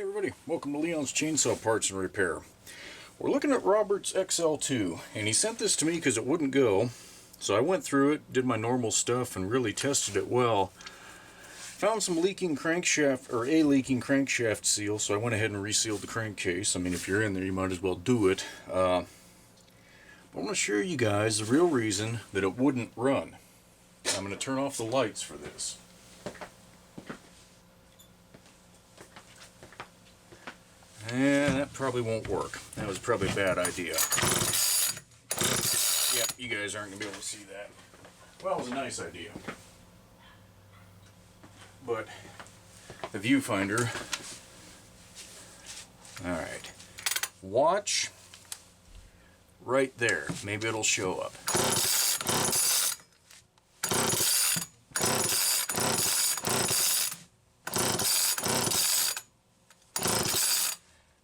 everybody, welcome to Leon's Chainsaw Parts and Repair. We're looking at Robert's XL-2, and he sent this to me because it wouldn't go. So I went through it, did my normal stuff, and really tested it well. Found some leaking crankshaft, or a leaking crankshaft seal, so I went ahead and resealed the crankcase. I mean, if you're in there, you might as well do it. But I'm going to show you guys the real reason that it wouldn't run. I'm going to turn off the lights for this. And that probably won't work. That was probably a bad idea. Yep, you guys aren't going to be able to see that. Well, it was a nice idea. But the viewfinder... Alright. Watch right there. Maybe it'll show up.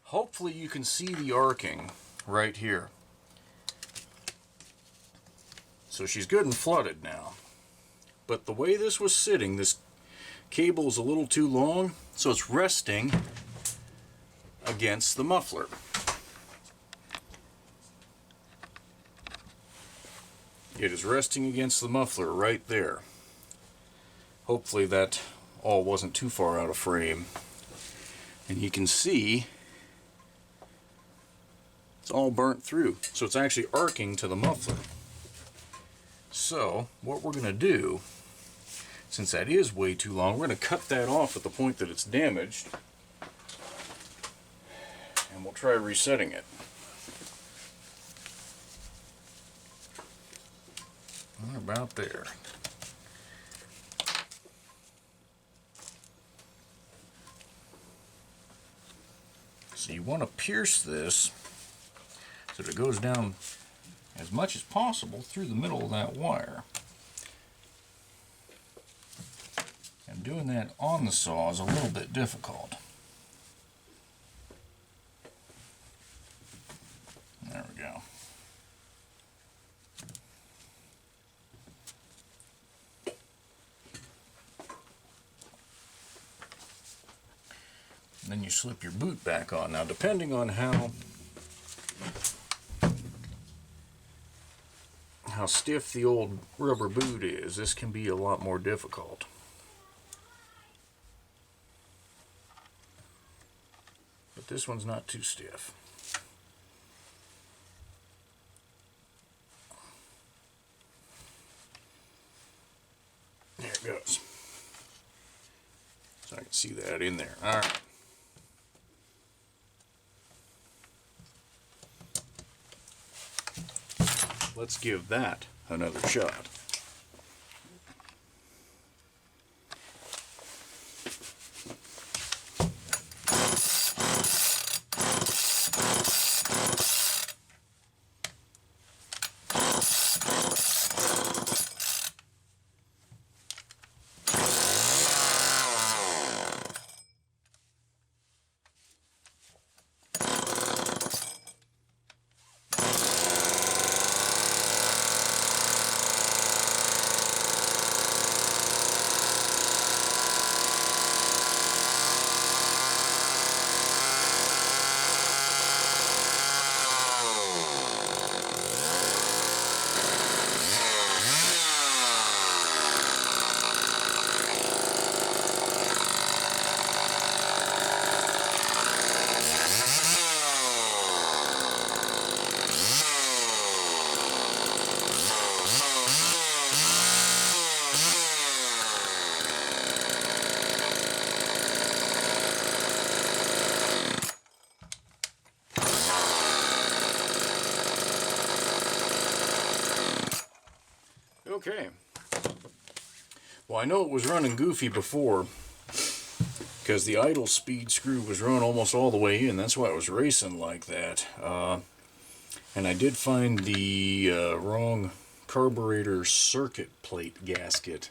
Hopefully you can see the arcing right here. So she's good and flooded now. But the way this was sitting, this cable is a little too long, so it's resting against the muffler. It is resting against the muffler right there. Hopefully that all wasn't too far out of frame. And you can see it's all burnt through, so it's actually arcing to the muffler. So what we're going to do, since that is way too long, we're going to cut that off at the point that it's damaged, and we'll try resetting it. About there. So you want to pierce this so that it goes down as much as possible through the middle of that wire. And doing that on the saw is a little bit difficult. There we go. And then you slip your boot back on. Now, depending on how stiff the old rubber boot is, this can be a lot more difficult. But this one's not too stiff. There it goes. So I can see that in there. All right. Let's give that another shot. Okay. Well, I know it was running goofy before because the idle speed screw was run almost all the way in. That's why it was racing like that. And I did find the wrong carburetor circuit plate gasket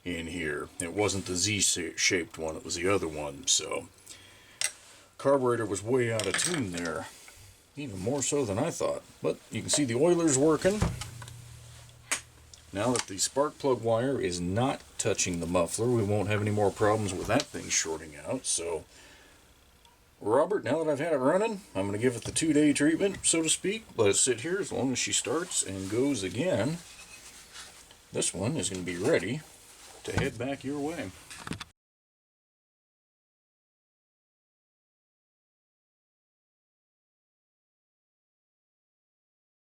in here. It wasn't the Z-shaped one, it was the other one. So carburetor was way out of tune there. Even more so than I thought. But you can see the oiler's working. Now that the spark plug wire is not touching the muffler, we won't have any more problems with that thing shorting out. So Robert, now that I've had it running, I'm going to give it the 2-day treatment, so to speak. Let it sit here as long as she starts and goes again. This one is going to be ready to head back your way.